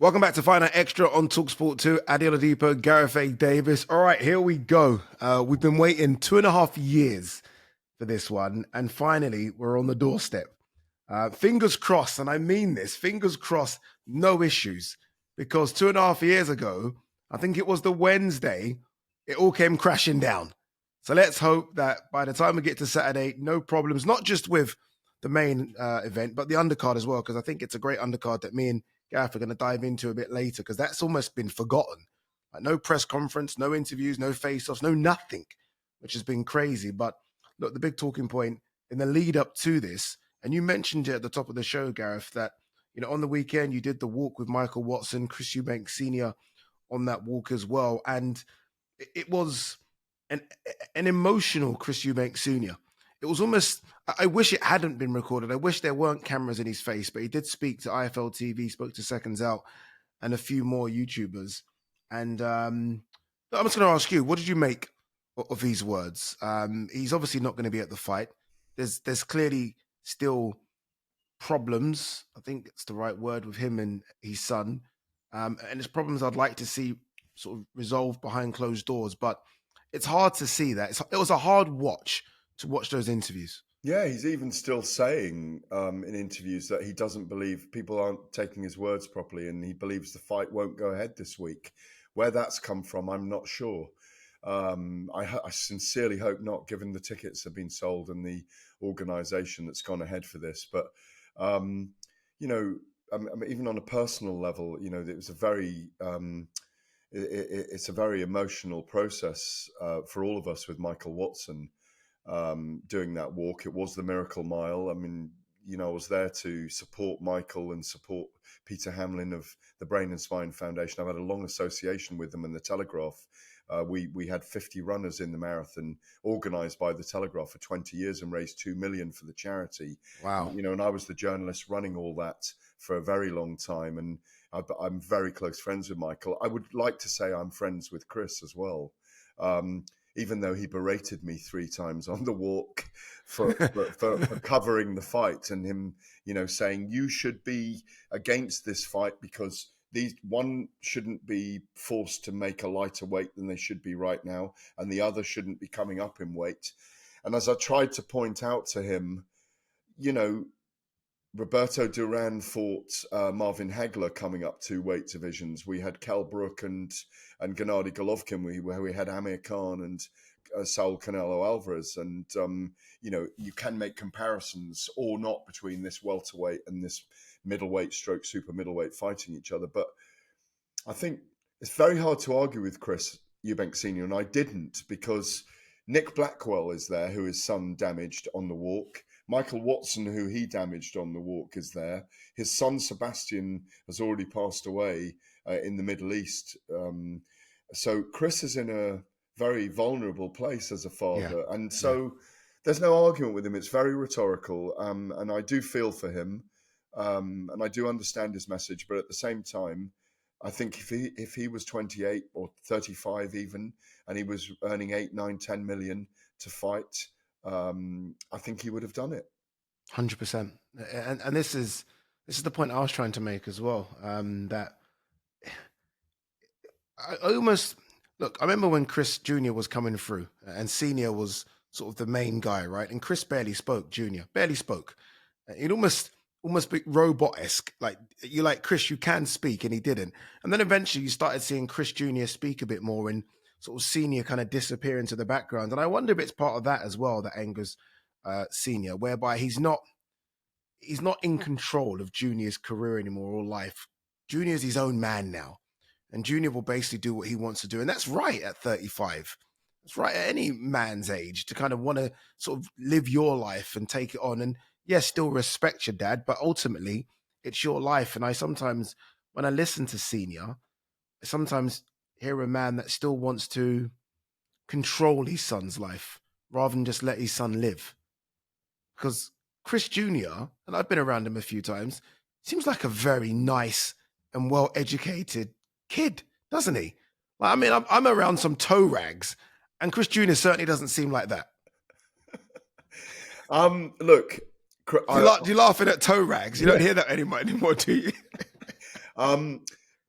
Welcome back to Fight Night Extra on talkSPORT 2. Ade Oladipo, Gareth Davies. All right, here we go. We've been waiting 2.5 years for this one, and finally, we're on the doorstep. Fingers crossed, and I mean this, fingers crossed, no issues. Because 2.5 years ago, I think it was the Wednesday, it all came crashing down. So let's hope that by the time we get to Saturday, no problems, not just with the main event, but the undercard as well, because I think it's a great undercard that me and Gareth are going to dive into a bit later, because that's almost been forgotten. Like, no press conference, no interviews, no face-offs, no nothing, which has been crazy. But look, the big talking point in the lead up to this, and you mentioned it at the top of the show, Gareth, that on the weekend you did the walk with Michael Watson, Chris Eubank Senior on that walk as well, and it was an emotional Chris Eubank Senior. It was almost, I wish it hadn't been recorded. I wish there weren't cameras in his face, but he did speak to IFL TV, spoke to Seconds Out and a few more YouTubers. And I'm just going to ask you, what did you make of these words? He's obviously not going to be at the fight. There's clearly still problems. I think it's the right word with him and his son. And it's problems I'd like to see sort of resolved behind closed doors, but it's hard to see that. It was a hard watch to watch those interviews. Yeah, he's even still saying in interviews that he doesn't believe people aren't taking his words properly, and he believes the fight won't go ahead this week. Where that's come from, I'm not sure. I sincerely hope not, given the tickets have been sold and the organisation that's gone ahead for this. But, even on a personal level, it was a very... it's a very emotional process for all of us with Michael Watson. Doing that walk. It was the Miracle Mile. I mean, I was there to support Michael and support Peter Hamlin of the Brain and Spine Foundation. I've had a long association with them and the Telegraph. We had 50 runners in the marathon organised by the Telegraph for 20 years and raised 2 million for the charity. Wow. And I was the journalist running all that for a very long time. And I'm very close friends with Michael. I would like to say I'm friends with Chris as well. Even though he berated me 3 times on the walk for covering the fight, and him, saying you should be against this fight because one shouldn't be forced to make a lighter weight than they should be right now, and the other shouldn't be coming up in weight. And as I tried to point out to him, Roberto Duran fought Marvin Hagler coming up 2 weight divisions. We had Kell Brook and Gennady Golovkin, where we had Amir Khan and Saul Canelo Alvarez. And, you can make comparisons or not between this welterweight and this middleweight stroke super middleweight fighting each other. But I think it's very hard to argue with Chris Eubank Senior, and I didn't, because Nick Blackwell is there, who his son damaged on the walk. Michael Watson, who he damaged on the walk, is there. His son, Sebastian, has already passed away in the Middle East. So Chris is in a very vulnerable place as a father. Yeah. And so there's no argument with him. It's very rhetorical. And I do feel for him. And I do understand his message. But at the same time, I think if he was 28 or 35 even, and he was earning 8, 9, 10 million to fight, I think he would have done it. 100%. And this is the point I was trying to make as well. That I almost look. I remember when Chris Jr. was coming through, and Senior was sort of the main guy, right? And Chris barely spoke. Jr. barely spoke. He'd almost be robot-esque. Like, you're like, Chris, you can speak, and he didn't. And then eventually you started seeing Chris Jr. speak a bit more, and sort of Senior kind of disappear into the background. And I wonder if it's part of that as well that angers Senior, whereby he's not in control of Junior's career anymore or life. Junior's his own man now. And Junior will basically do what he wants to do. And that's right at 35. That's right at any man's age, to kind of want to sort of live your life and take it on. And yes, still respect your dad, but ultimately it's your life. And I sometimes, when I listen to Senior, I sometimes hear a man that still wants to control his son's life rather than just let his son live. Because Chris Jr., and I've been around him a few times, seems like a very nice and well-educated kid, doesn't he? Like, I mean, I'm around some toe rags, and Chris Jr. certainly doesn't seem like that. Look, you're laughing at toe rags. You don't hear that anymore, do you?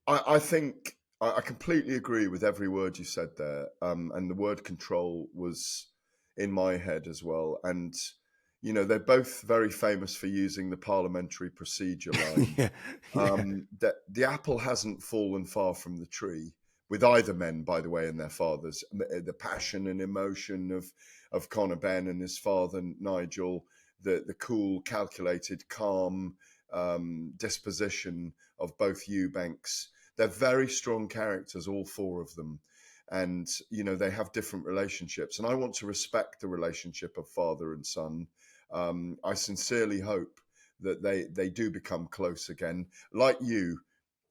I think I completely agree with every word you said there, and the word control was in my head as well. And they're both very famous for using the parliamentary procedure line. Yeah, yeah, That the apple hasn't fallen far from the tree with either men, by the way, and their fathers. The passion and emotion of Conor Benn and his father Nigel, the cool, calculated, calm disposition of both Eubanks. They're very strong characters, all four of them. And, they have different relationships. And I want to respect the relationship of father and son. I sincerely hope that they do become close again. Like you,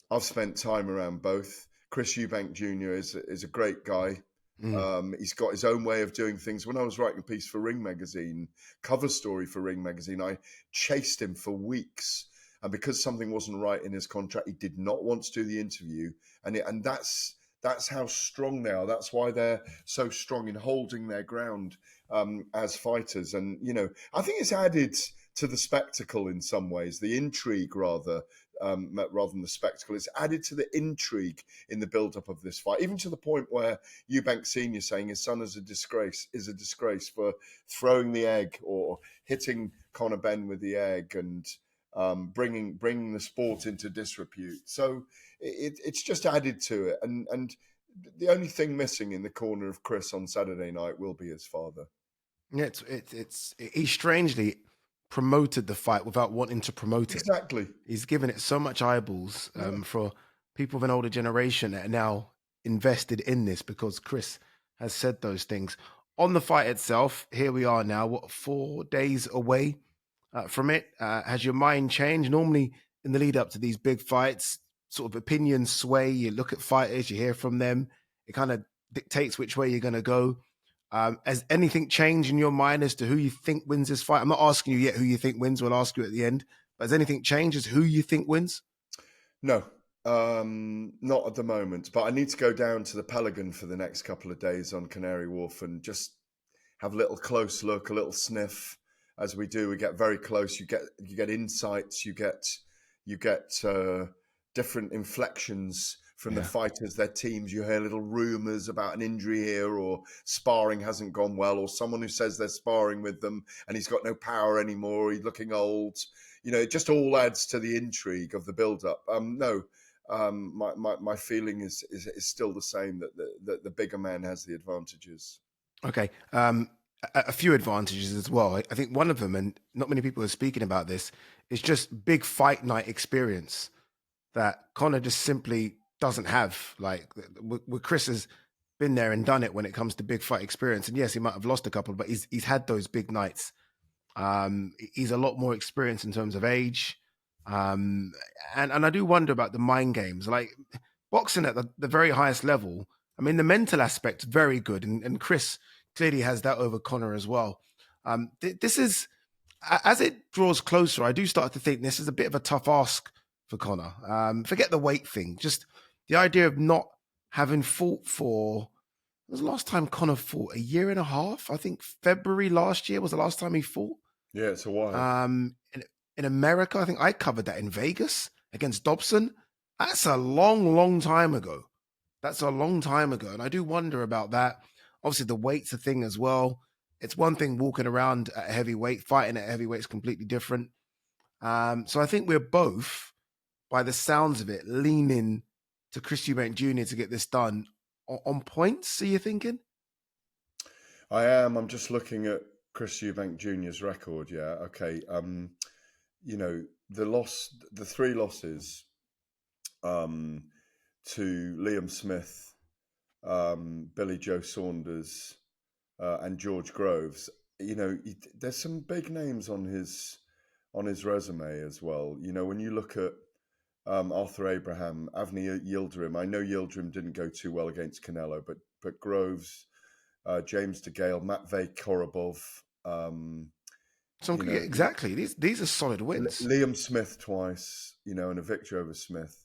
I've spent time around both. Chris Eubank Jr. is a great guy. mm, He's got his own way of doing things. When I was writing a piece for Ring Magazine, cover story for Ring Magazine, I chased him for weeks. And because something wasn't right in his contract, he did not want to do the interview. And that's how strong they are. That's why they're so strong in holding their ground as fighters. And, I think it's added to the spectacle in some ways, the intrigue rather than the spectacle. It's added to the intrigue in the build-up of this fight, even to the point where Eubank Senior saying his son is a disgrace for throwing the egg or hitting Conor Benn with the egg and bringing the sport into disrepute. So it's just added to it, and the only thing missing in the corner of Chris on Saturday night will be his father. yeah. He strangely promoted the fight without wanting to promote it. Exactly. He's given it so much eyeballs Yeah. for people of an older generation that are now invested in this because Chris has said those things. On the fight itself, here we are now, what, 4 days away from it? Has your mind changed? Normally, in the lead up to these big fights, sort of opinions sway. You look at fighters, you hear from them. It kind of dictates which way you're going to go. Has anything changed in your mind as to who you think wins this fight? I'm not asking you yet who you think wins. We'll ask you at the end. But has anything changed as who you think wins? No, not at the moment. But I need to go down to the Pelican for the next couple of days on Canary Wharf and just have a little close look, a little sniff. As we do, we get very close. You get insights. You get different inflections from the Yeah. fighters, their teams. You hear little rumours about an injury here, or sparring hasn't gone well, or someone who says they're sparring with them and he's got no power anymore. He's looking old. It just all adds to the intrigue of the build-up. No, my feeling is still the same, that the bigger man has the advantages. Okay. A few advantages as well. I think one of them, and not many people are speaking about this, is just big fight night experience that Connor just simply doesn't have. Like, Chris has been there and done it when it comes to big fight experience. And yes, he might have lost a couple, but he's had those big nights. He's a lot more experienced in terms of age. And I do wonder about the mind games. Like boxing at the very highest level, I mean, the mental aspect's very good. And Chris clearly has that over Connor as well. This is, as it draws closer, I do start to think this is a bit of a tough ask for Connor. Forget the weight thing, just the idea of not having fought for. When was the last time Connor fought? A year and a half? I think February last year was the last time he fought. Yeah, it's a while. In America, I think I covered that in Vegas against Dobson. That's a long, long time ago. That's a long time ago. And I do wonder about that. Obviously, the weight's a thing as well. It's one thing walking around at a heavyweight, fighting at a heavyweight is completely different. So I think we're both, by the sounds of it, leaning to Chris Eubank Jr. to get this done on points. Are you thinking? I am. I'm just looking at Chris Eubank Jr.'s record. Yeah. Okay. The three losses to Liam Smith, Billy Joe Saunders, and George Groves. There's some big names on his resume as well. When you look at Arthur Abraham, Avni Yildirim. I know Yildirim didn't go too well against Canelo, but Groves, James DeGale, Matvey Korobov. Exactly. These are solid wins. Liam Smith twice, and a victory over Smith.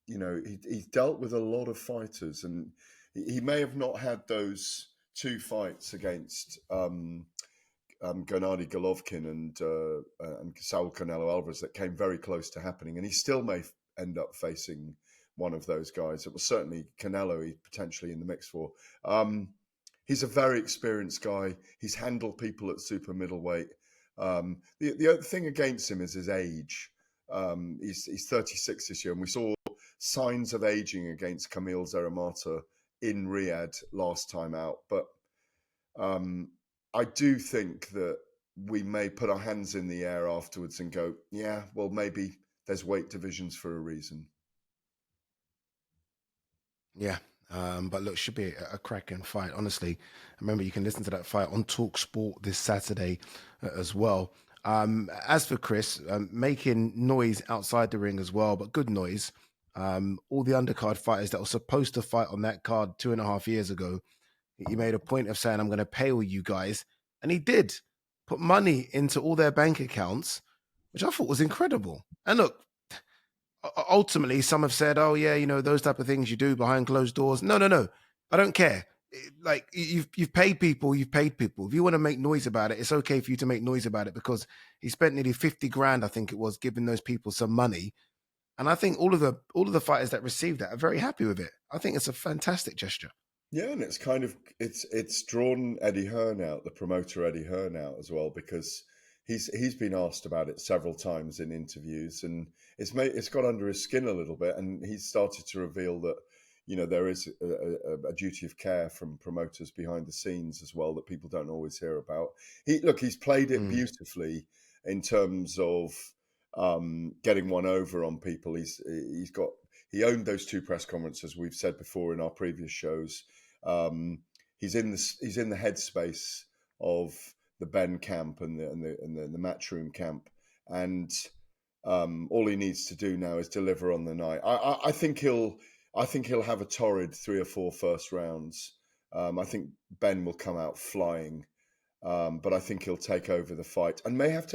He's dealt with a lot of fighters, and he may have not had those two fights against Gennady Golovkin and Saul Canelo Alvarez that came very close to happening, and he still may end up facing one of those guys. It was certainly Canelo he's potentially in the mix for. He's a very experienced guy. He's handled people at super middleweight. The other thing against him is his age. He's 36 this year, and we saw signs of aging against Kamil Zeramata in Riyadh last time out. But I do think that we may put our hands in the air afterwards and go, yeah, well, maybe there's weight divisions for a reason. Yeah. But look, should be a cracking fight. Honestly, remember you can listen to that fight on talkSPORT this Saturday as well. As for Chris, making noise outside the ring as well, but good noise. All the undercard fighters that were supposed to fight on that card 2.5 years ago, he made a point of saying, I'm going to pay all you guys. And he did put money into all their bank accounts, which I thought was incredible. And look, ultimately, some have said, oh, yeah, you know, those type of things you do behind closed doors. No. I don't care. Like, you've paid people, you've paid people. If you want to make noise about it, it's okay for you to make noise about it, because he spent nearly 50 grand, I think it was, giving those people some money. And I think all of the fighters that received that are very happy with it. I think it's a fantastic gesture. Yeah, and it's kind of it's drawn Eddie Hearn out, the promoter Eddie Hearn out as well, because he's been asked about it several times in interviews, and it's got under his skin a little bit, and he's started to reveal that, you know, there is a duty of care from promoters behind the scenes as well that people don't always hear about. He's played it beautifully in terms of getting one over on people. He owned those two press conferences we've said before in our previous shows. He's in the headspace of the Benn camp and the Matchroom camp, and all he needs to do now is deliver on the night. I think he'll have a torrid 3 or 4 first rounds. I think Benn will come out flying, but I think he'll take over the fight and may have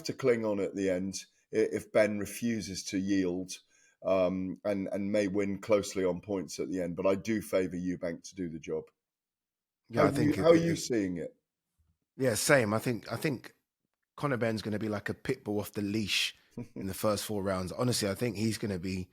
to cling on at the end if Benn refuses to yield. And may win closely on points at the end, but I do favour Eubank to do the job. Yeah, How are you seeing it? Yeah, same. I think Conor Benn's going to be like a pit bull off the leash in the first 4 rounds. Honestly, I think he's going to be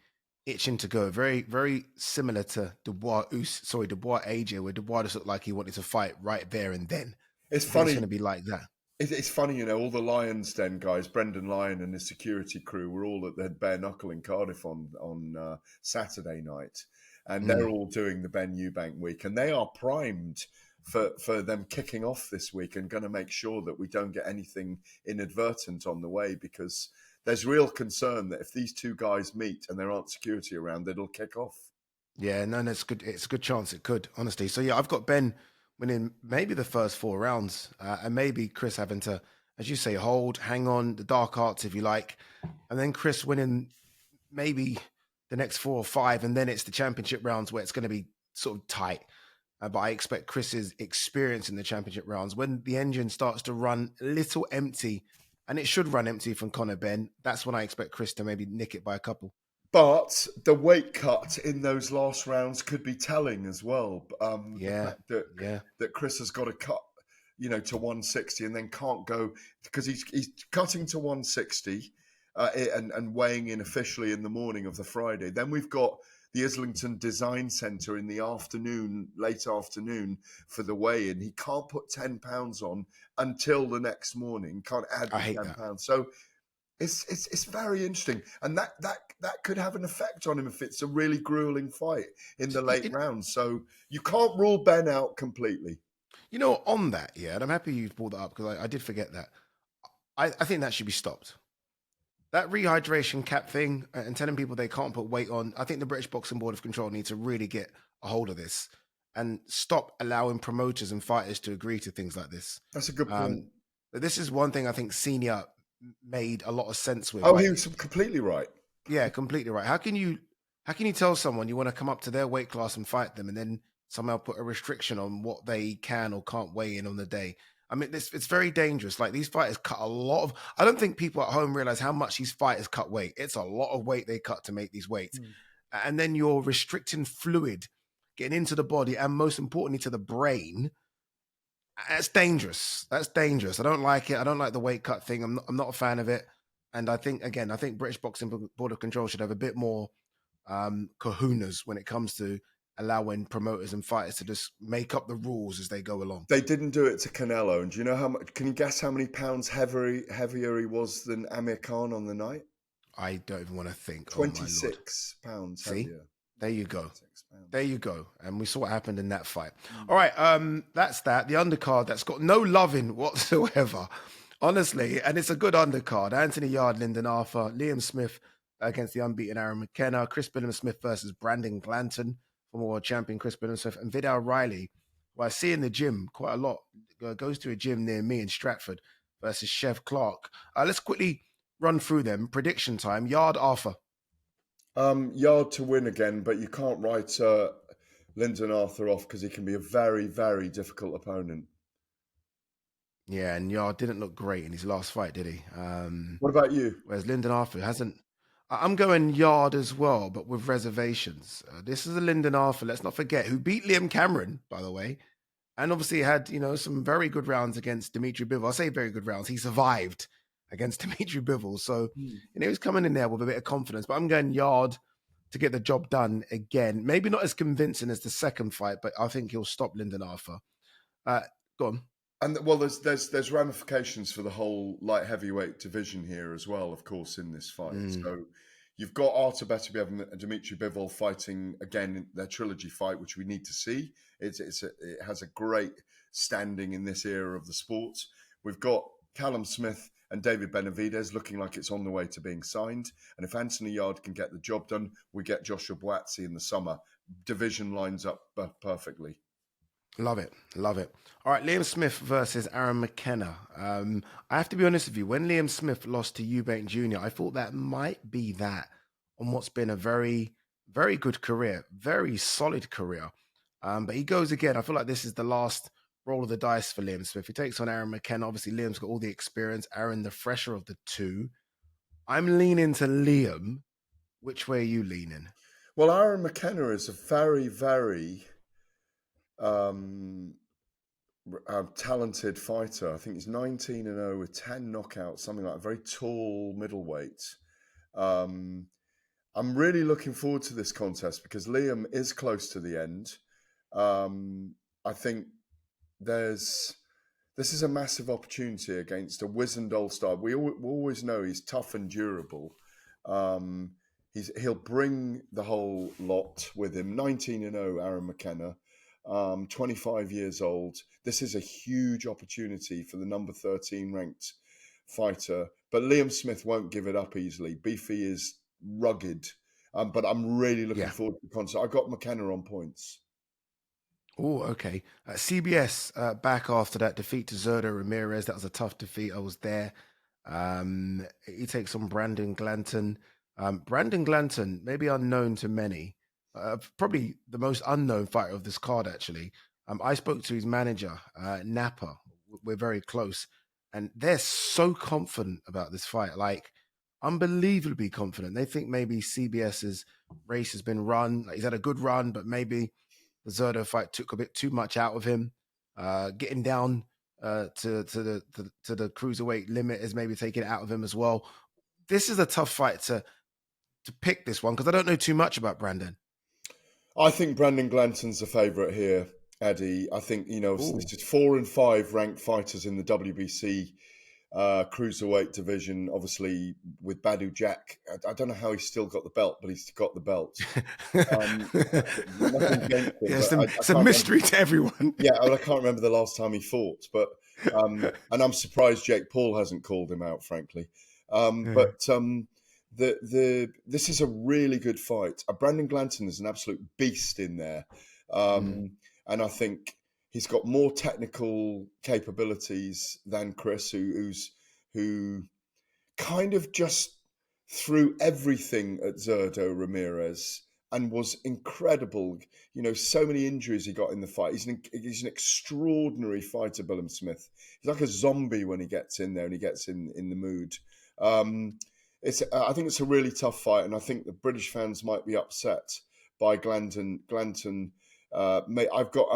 itching to go. Very, very similar to Dubois AJ, where Dubois just looked like he wanted to fight right there and then. It's funny. It's going to be like that. It's funny, you know, all the Lions Den guys, Brendan Lyon and his security crew, were all at the Bare Knuckle in Cardiff on Saturday night, and they're all doing the Ben Eubank week, and they are primed for them kicking off this week, and going to make sure that we don't get anything inadvertent on the way, because there's real concern that if these two guys meet and there aren't security around, it'll kick off. Yeah, no, it's good. It's a good chance it could, honestly. So yeah, I've got Ben winning maybe the first 4 rounds, and maybe Chris having to, as you say, hang on, the dark arts, if you like, and then Chris winning maybe the next 4 or 5, and then it's the championship rounds where it's going to be sort of tight. But I expect Chris's experience in the championship rounds, when the engine starts to run a little empty, and it should run empty from Conor Benn, that's when I expect Chris to maybe nick it by a couple. But the weight cut in those last rounds could be telling as well. The fact that Chris has got to cut, you know, to 160 and then can't go, because he's cutting to 160 and weighing in officially in the morning of the Friday. Then we've got the Islington Design Centre in the afternoon, late afternoon, for the weigh-in. He can't put 10 pounds on until the next morning. Can't add the 10 pounds. So it's very interesting, and that could have an effect on him if it's a really grueling fight in the late rounds. So you can't rule Ben out completely. You know, on that, yeah, and I'm happy you brought that up, because I did forget that. I think that should be stopped. That rehydration cap thing and telling people they can't put weight on, I think the British Boxing Board of Control needs to really get a hold of this and stop allowing promoters and fighters to agree to things like this. That's a good point. This is one thing I think Senior made a lot of sense with. Oh, he was completely right. Yeah, completely right. How can you tell someone you want to come up to their weight class and fight them, and then somehow put a restriction on what they can or can't weigh in on the day? I mean, it's very dangerous. Like, these fighters cut a lot of. I don't think people at home realize how much these fighters cut weight. It's a lot of weight they cut to make these weights, and then you're restricting fluid getting into the body, and most importantly to the brain. That's dangerous. I don't like it. I don't like the weight cut thing. I'm not a fan of it. And I think British Boxing Board of Control should have a bit more kahunas when it comes to allowing promoters and fighters to just make up the rules as they go along. They didn't do it to Canelo. And do you know how much? Can you guess how many pounds heavier he was than Amir Khan on the night? I don't even want to think. 26 pounds See? heavier. There you go. Pounds. There you go. And we saw what happened in that fight. All right, that's that. The undercard that's got no loving whatsoever, honestly. And it's a good undercard. Anthony Yarde, Lyndon Arthur, Liam Smith against the unbeaten Aaron McKenna, Chris Billam-Smith versus Brandon Glanton, former world champion Chris Billam-Smith, and Vidal Riley, who I see in the gym quite a lot, goes to a gym near me in Stratford, versus Chev Clark. Let's quickly run through them. Prediction time. Yarde, Arthur. Yarde to win again, but you can't write Lyndon Arthur off because he can be a very, very difficult opponent. Yeah, and Yarde didn't look great in his last fight, did he? What about you? Whereas Lyndon Arthur hasn't. I'm going Yarde as well, but with reservations. This is a Lyndon Arthur, let's not forget, who beat Liam Cameron, by the way, and obviously had, some very good rounds against Dimitri Bivol. I say very good rounds. He survived against Dimitri Bivol. So, he's coming in there with a bit of confidence. But I'm going Yarde to get the job done again. Maybe not as convincing as the second fight, but I think he'll stop Lyndon Arthur. Go on. And well, there's ramifications for the whole light heavyweight division here as well, of course, in this fight. So you've got Artur Beterbiev and Dimitri Bivol fighting again in their trilogy fight, which we need to see. It has a great standing in this era of the sport. We've got Callum Smith and David Benavidez looking like it's on the way to being signed. And if Anthony Yarde can get the job done, we get Joshua Buatsi in the summer. Division lines up perfectly. Love it. Love it. All right, Liam Smith versus Aaron McKenna. I have to be honest with you. When Liam Smith lost to Eubank Jr., I thought that might be that on what's been a very, very good career, very solid career. But he goes again. I feel like this is the last roll of the dice for Liam Smith. He takes on Aaron McKenna. Obviously, Liam's got all the experience. Aaron, the fresher of the two. I'm leaning to Liam. Which way are you leaning? Well, Aaron McKenna is a very, very talented fighter. I think he's 19-0 with 10 knockouts, something like a very tall middleweight. I'm really looking forward to this contest because Liam is close to the end. I think this is a massive opportunity against a wizened old star. We always know he's tough and durable. He'll bring the whole lot with him. 19-0, Aaron McKenna. 25 years old. This is a huge opportunity for the number 13 ranked fighter. But Liam Smith won't give it up easily. Beefy is rugged. But I'm really looking forward to the concert. I got McKenna on points. Oh, okay. CBS back after that defeat to Zurdo Ramirez. That was a tough defeat. I was there. He takes on Brandon Glanton. Brandon Glanton, maybe unknown to many. Probably the most unknown fighter of this card, actually. I spoke to his manager, Napa. We're very close. And they're so confident about this fight, like unbelievably confident. They think maybe CBS's race has been run. Like, he's had a good run, but maybe the Zurdo fight took a bit too much out of him. Getting down to the cruiserweight limit is maybe taking it out of him as well. This is a tough fight to pick this one because I don't know too much about Brandon. I think Brandon Glanton's the favourite here, Ade. I think, this is 4 and 5 ranked fighters in the WBC cruiserweight division, obviously with Badu Jack. I don't know how he's still got the belt, but he's got the belt. It's a mystery to everyone. Yeah, I can't remember the last time he fought, but and I'm surprised Jake Paul hasn't called him out, frankly. But this is a really good fight. Brandon Glanton is an absolute beast in there, and I think he's got more technical capabilities than Chris, who kind of just threw everything at Zurdo Ramirez and was incredible. So many injuries he got in the fight. He's an extraordinary fighter, Billam Smith. He's like a zombie when he gets in there and he gets in the mood. I think it's a really tough fight, and I think the British fans might be upset by Glanton. I'm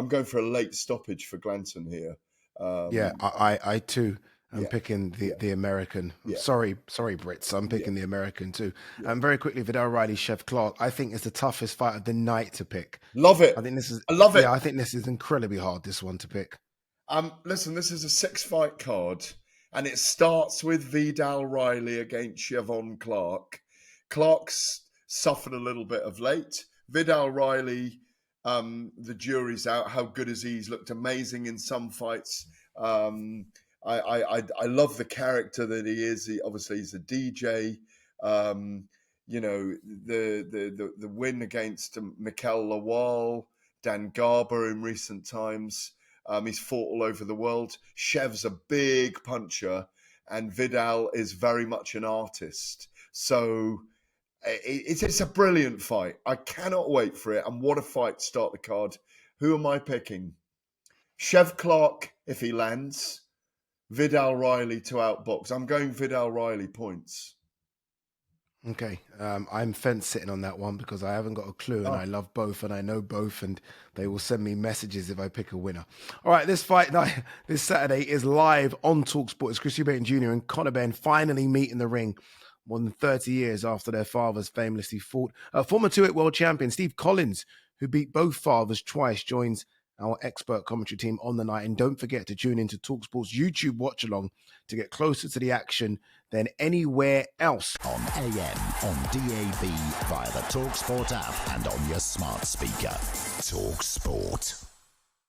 going for a late stoppage for Glanton here. I too. I'm picking the American. Yeah. Sorry, Brits. I'm picking the American too. And very quickly, Vidal Riley, Chef Clark. I think it's the toughest fight of the night to pick. Love it. I think this is. I love it. Yeah, I think this is incredibly hard. This one to pick. Listen, this is a 6-fight card, and it starts with Vidal Riley against Siobhan Clark. Clark's suffered a little bit of late. Vidal Riley, the jury's out. How good is he? He's looked amazing in some fights. I love the character that he is. He's a DJ. You know, the win against Mikel Lawal, Dan Garber in recent times. He's fought all over the world. Chev's a big puncher, and Vidal is very much an artist. So it's a brilliant fight. I cannot wait for it. And what a fight to start the card. Who am I picking? Chev Clark, if he lands. Vidal Riley to outbox. I'm going Vidal Riley points. Okay, I'm fence sitting on that one because I haven't got a clue, and I love both, and I know both, and they will send me messages if I pick a winner. All right, this fight night this Saturday is live on talkSPORT. It's Chris Eubank Jr. and Conor Benn finally meet in the ring more than 30 years after their fathers famously fought. Former 2-weight world champion Steve Collins, who beat both fathers twice, joins our expert commentary team on the night. And don't forget to tune into talkSPORT's YouTube watch-along to get closer to the action than anywhere else. On AM, on DAB, via the talkSPORT app and on your smart speaker. talkSPORT.